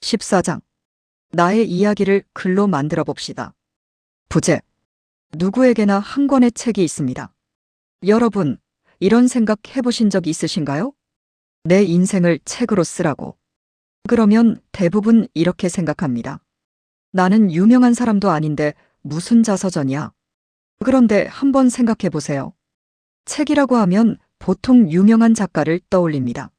14장. 나의 이야기를 글로 만들어 봅시다. 부제. 누구에게나 한 권의 책이 있습니다. 여러분, 이런 생각 해보신 적 있으신가요? 내 인생을 책으로 쓰라고. 그러면 대부분 이렇게 생각합니다. 나는 유명한 사람도 아닌데 무슨 자서전이야. 그런데 한번 생각해 보세요. 책이라고 하면 보통 유명한 작가를 떠올립니다.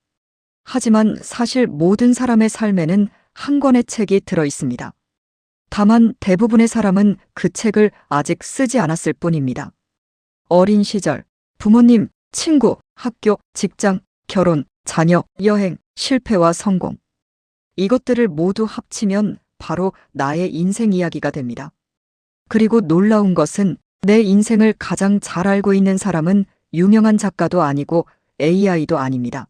하지만 사실 모든 사람의 삶에는 한 권의 책이 들어 있습니다. 다만 대부분의 사람은 그 책을 아직 쓰지 않았을 뿐입니다. 어린 시절, 부모님, 친구, 학교, 직장, 결혼, 자녀, 여행, 실패와 성공. 이것들을 모두 합치면 바로 나의 인생 이야기가 됩니다. 그리고 놀라운 것은 내 인생을 가장 잘 알고 있는 사람은 유명한 작가도 아니고 AI도 아닙니다.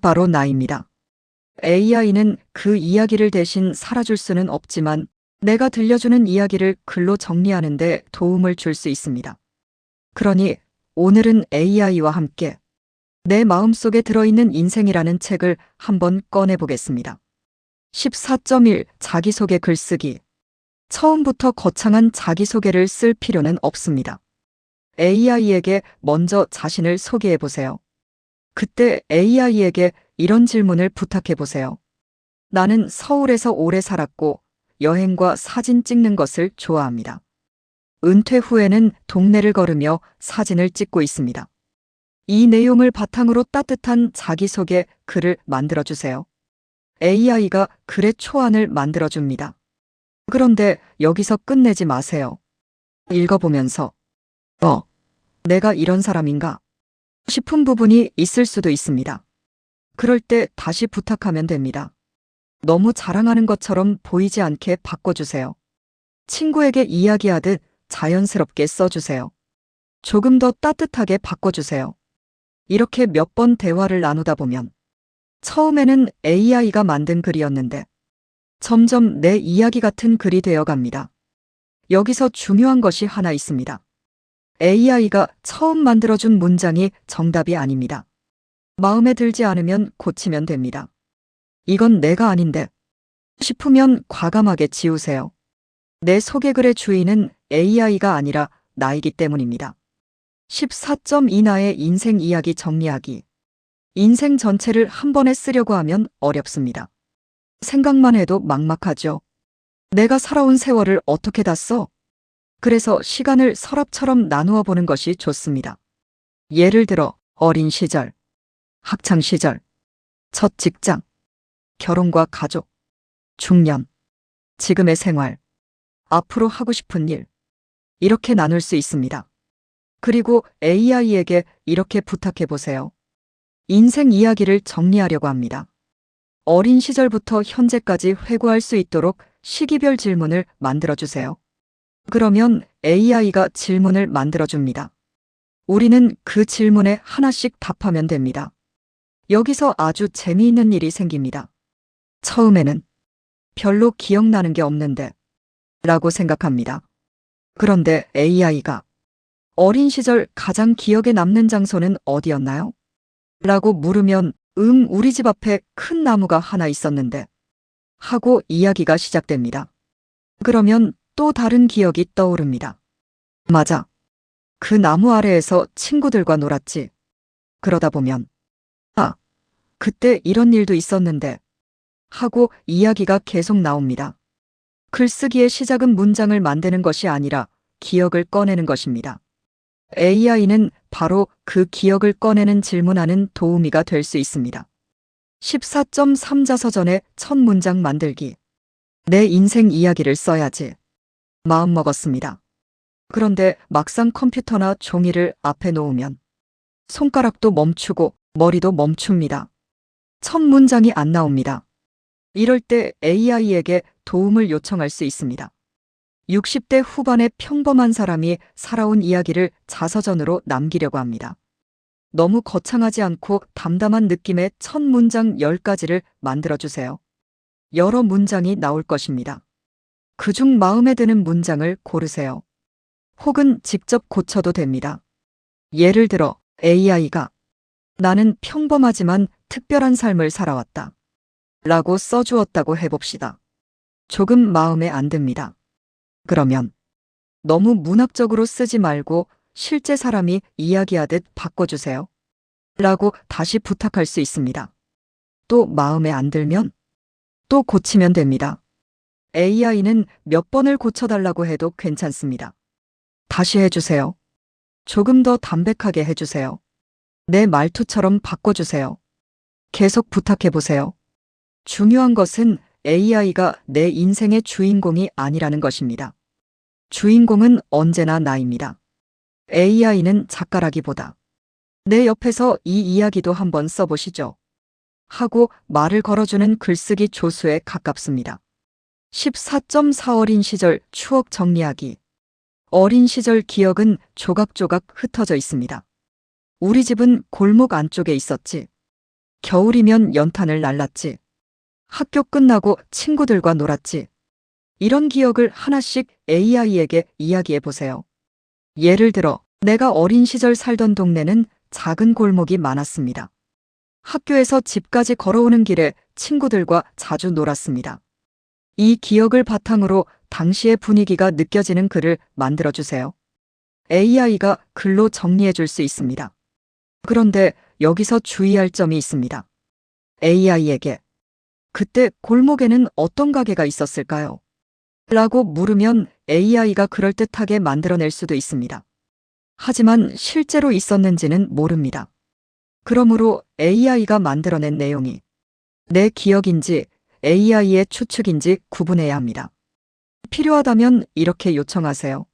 바로 나입니다. AI는 그 이야기를 대신 살아줄 수는 없지만 내가 들려주는 이야기를 글로 정리하는 데 도움을 줄 수 있습니다. 그러니 오늘은 AI와 함께 내 마음속에 들어있는 인생이라는 책을 한번 꺼내보겠습니다. 14.1 자기소개 글쓰기. 처음부터 거창한 자기소개를 쓸 필요는 없습니다. AI에게 먼저 자신을 소개해보세요. 그때 AI에게 이런 질문을 부탁해보세요. 나는 서울에서 오래 살았고 여행과 사진 찍는 것을 좋아합니다. 은퇴 후에는 동네를 걸으며 사진을 찍고 있습니다. 이 내용을 바탕으로 따뜻한 자기소개 글을 만들어주세요. AI가 글의 초안을 만들어줍니다. 그런데 여기서 끝내지 마세요. 읽어보면서 내가 이런 사람인가 싶은 부분이 있을 수도 있습니다. 그럴 때 다시 부탁하면 됩니다. 너무 자랑하는 것처럼 보이지 않게 바꿔주세요. 친구에게 이야기하듯 자연스럽게 써주세요. 조금 더 따뜻하게 바꿔주세요. 이렇게 몇 번 대화를 나누다 보면 처음에는 AI가 만든 글이었는데 점점 내 이야기 같은 글이 되어갑니다. 여기서 중요한 것이 하나 있습니다. AI가 처음 만들어준 문장이 정답이 아닙니다. 마음에 들지 않으면 고치면 됩니다. 이건 내가 아닌데 싶으면 과감하게 지우세요. 내 소개글의 주인은 AI가 아니라 나이기 때문입니다. 14.2 나의 인생 이야기 정리하기. 인생 전체를 한 번에 쓰려고 하면 어렵습니다. 생각만 해도 막막하죠. 내가 살아온 세월을 어떻게 다 써? 그래서 시간을 서랍처럼 나누어 보는 것이 좋습니다. 예를 들어 어린 시절, 학창 시절, 첫 직장, 결혼과 가족, 중년, 지금의 생활, 앞으로 하고 싶은 일, 이렇게 나눌 수 있습니다. 그리고 AI에게 이렇게 부탁해 보세요. 인생 이야기를 정리하려고 합니다. 어린 시절부터 현재까지 회고할 수 있도록 시기별 질문을 만들어주세요. 그러면 AI가 질문을 만들어줍니다. 우리는 그 질문에 하나씩 답하면 됩니다. 여기서 아주 재미있는 일이 생깁니다. 처음에는 별로 기억나는 게 없는데 라고 생각합니다. 그런데 AI가 어린 시절 가장 기억에 남는 장소는 어디였나요? 라고 물으면 우리 집 앞에 큰 나무가 하나 있었는데 하고 이야기가 시작됩니다. 그러면 또 다른 기억이 떠오릅니다. 맞아. 그 나무 아래에서 친구들과 놀았지. 그러다 보면 그때 이런 일도 있었는데 하고 이야기가 계속 나옵니다. 글쓰기의 시작은 문장을 만드는 것이 아니라 기억을 꺼내는 것입니다. AI는 바로 그 기억을 꺼내는 질문하는 도우미가 될 수 있습니다. 14.3 자서전의 첫 문장 만들기. 내 인생 이야기를 써야지. 마음먹었습니다. 그런데 막상 컴퓨터나 종이를 앞에 놓으면 손가락도 멈추고 머리도 멈춥니다. 첫 문장이 안 나옵니다. 이럴 때 AI에게 도움을 요청할 수 있습니다. 60대 후반의 평범한 사람이 살아온 이야기를 자서전으로 남기려고 합니다. 너무 거창하지 않고 담담한 느낌의 첫 문장 10가지를 만들어주세요. 여러 문장이 나올 것입니다. 그중 마음에 드는 문장을 고르세요. 혹은 직접 고쳐도 됩니다. 예를 들어 AI가 나는 평범하지만 특별한 삶을 살아왔다 라고 써주었다고 해봅시다. 조금 마음에 안 듭니다. 그러면 너무 문학적으로 쓰지 말고 실제 사람이 이야기하듯 바꿔주세요. 라고 다시 부탁할 수 있습니다. 또 마음에 안 들면 또 고치면 됩니다. AI는 몇 번을 고쳐달라고 해도 괜찮습니다. 다시 해주세요. 조금 더 담백하게 해주세요. 내 말투처럼 바꿔주세요. 계속 부탁해보세요. 중요한 것은 AI가 내 인생의 주인공이 아니라는 것입니다. 주인공은 언제나 나입니다. AI는 작가라기보다 내 옆에서 이 이야기도 한번 써보시죠. 하고 말을 걸어주는 글쓰기 조수에 가깝습니다. 14.4 어린 시절 추억 정리하기. 어린 시절 기억은 조각조각 흩어져 있습니다. 우리 집은 골목 안쪽에 있었지. 겨울이면 연탄을 날랐지. 학교 끝나고 친구들과 놀았지. 이런 기억을 하나씩 AI에게 이야기해 보세요. 예를 들어, 내가 어린 시절 살던 동네는 작은 골목이 많았습니다. 학교에서 집까지 걸어오는 길에 친구들과 자주 놀았습니다. 이 기억을 바탕으로 당시의 분위기가 느껴지는 글을 만들어주세요. AI가 글로 정리해 줄 수 있습니다. 그런데 여기서 주의할 점이 있습니다. AI에게 그때 골목에는 어떤 가게가 있었을까요? 라고 물으면 AI가 그럴듯하게 만들어낼 수도 있습니다. 하지만 실제로 있었는지는 모릅니다. 그러므로 AI가 만들어낸 내용이 내 기억인지 AI의 추측인지 구분해야 합니다. 필요하다면 이렇게 요청하세요.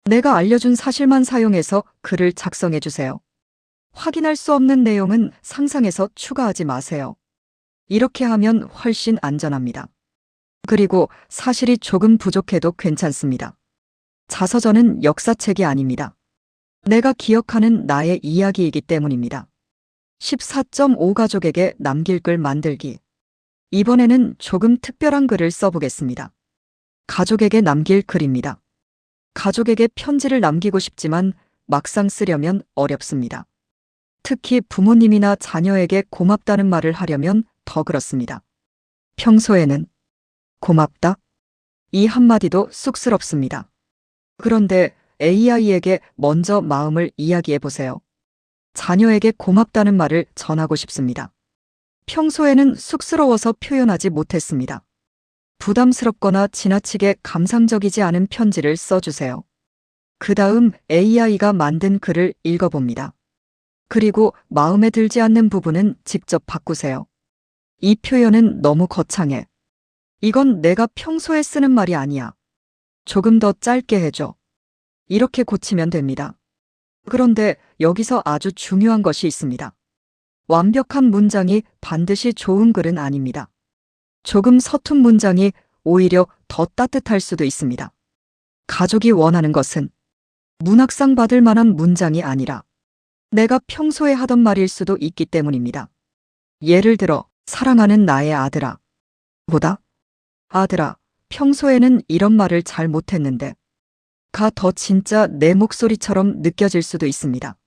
내가 알려준 사실만 사용해서 글을 작성해 주세요. 확인할 수 없는 내용은 상상해서 추가하지 마세요. 이렇게 하면 훨씬 안전합니다. 그리고 사실이 조금 부족해도 괜찮습니다. 자서전은 역사책이 아닙니다. 내가 기억하는 나의 이야기이기 때문입니다. 14.5 가족에게 남길 글 만들기. 이번에는 조금 특별한 글을 써보겠습니다. 가족에게 남길 글입니다. 가족에게 편지를 남기고 싶지만 막상 쓰려면 어렵습니다. 특히 부모님이나 자녀에게 고맙다는 말을 하려면 더 그렇습니다. 평소에는 고맙다? 이 한마디도 쑥스럽습니다. 그런데 AI에게 먼저 마음을 이야기해 보세요. 자녀에게 고맙다는 말을 전하고 싶습니다. 평소에는 쑥스러워서 표현하지 못했습니다. 부담스럽거나 지나치게 감상적이지 않은 편지를 써주세요. 그 다음 AI가 만든 글을 읽어봅니다. 그리고 마음에 들지 않는 부분은 직접 바꾸세요. 이 표현은 너무 거창해. 이건 내가 평소에 쓰는 말이 아니야. 조금 더 짧게 해줘. 이렇게 고치면 됩니다. 그런데 여기서 아주 중요한 것이 있습니다. 완벽한 문장이 반드시 좋은 글은 아닙니다. 조금 서툰 문장이 오히려 더 따뜻할 수도 있습니다. 가족이 원하는 것은 문학상 받을 만한 문장이 아니라 내가 평소에 하던 말일 수도 있기 때문입니다. 예를 들어, 사랑하는 나의 아들아. 보다, 아들아, 평소에는 이런 말을 잘 못했는데 가 더 진짜 내 목소리처럼 느껴질 수도 있습니다.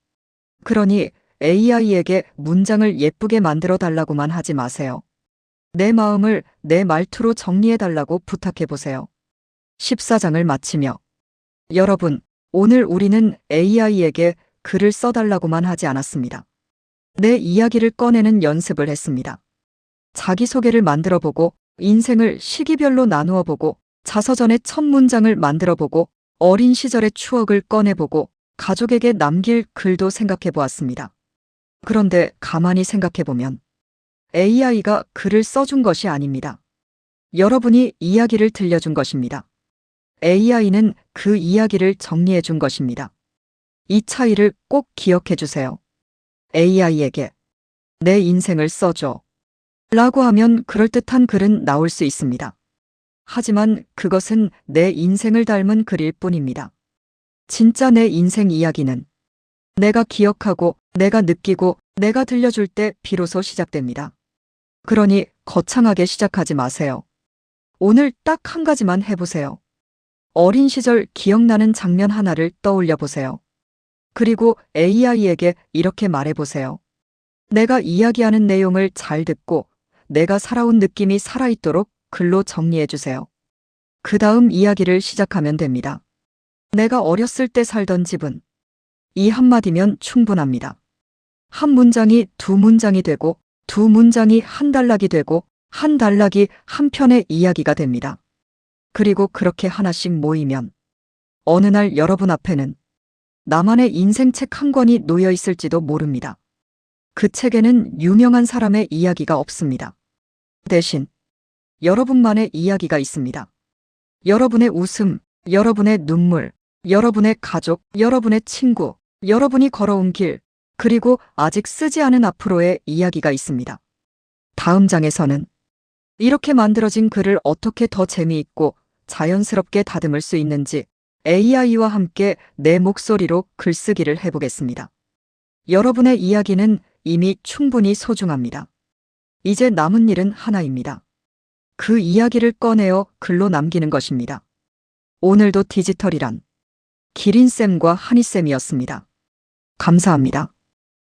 그러니 AI에게 문장을 예쁘게 만들어 달라고만 하지 마세요. 내 마음을 내 말투로 정리해 달라고 부탁해 보세요. 14장을 마치며 여러분, 오늘 우리는 AI에게 글을 써달라고만 하지 않았습니다. 내 이야기를 꺼내는 연습을 했습니다. 자기소개를 만들어보고 인생을 시기별로 나누어보고 자서전의 첫 문장을 만들어보고 어린 시절의 추억을 꺼내보고 가족에게 남길 글도 생각해보았습니다. 그런데 가만히 생각해보면 AI가 글을 써준 것이 아닙니다. 여러분이 이야기를 들려준 것입니다. AI는 그 이야기를 정리해준 것입니다. 이 차이를 꼭 기억해주세요. AI에게 내 인생을 써줘 라고 하면 그럴듯한 글은 나올 수 있습니다. 하지만 그것은 내 인생을 닮은 글일 뿐입니다. 진짜 내 인생 이야기는 내가 기억하고 내가 느끼고 내가 들려줄 때 비로소 시작됩니다. 그러니 거창하게 시작하지 마세요. 오늘 딱 한 가지만 해보세요. 어린 시절 기억나는 장면 하나를 떠올려 보세요. 그리고 AI에게 이렇게 말해보세요. 내가 이야기하는 내용을 잘 듣고 내가 살아온 느낌이 살아있도록 글로 정리해주세요. 그 다음 이야기를 시작하면 됩니다. 내가 어렸을 때 살던 집은 이 한마디면 충분합니다. 한 문장이 두 문장이 되고 두 문장이 한 단락이 되고 한 단락이 한 편의 이야기가 됩니다. 그리고 그렇게 하나씩 모이면 어느 날 여러분 앞에는 나만의 인생책 한 권이 놓여 있을지도 모릅니다. 그 책에는 유명한 사람의 이야기가 없습니다. 대신 여러분만의 이야기가 있습니다. 여러분의 웃음, 여러분의 눈물, 여러분의 가족, 여러분의 친구, 여러분이 걸어온 길, 그리고 아직 쓰지 않은 앞으로의 이야기가 있습니다. 다음 장에서는 이렇게 만들어진 글을 어떻게 더 재미있고 자연스럽게 다듬을 수 있는지 AI와 함께 내 목소리로 글쓰기를 해보겠습니다. 여러분의 이야기는 이미 충분히 소중합니다. 이제 남은 일은 하나입니다. 그 이야기를 꺼내어 글로 남기는 것입니다. 오늘도 디지털이란 기린쌤과 한희쌤이었습니다. 감사합니다.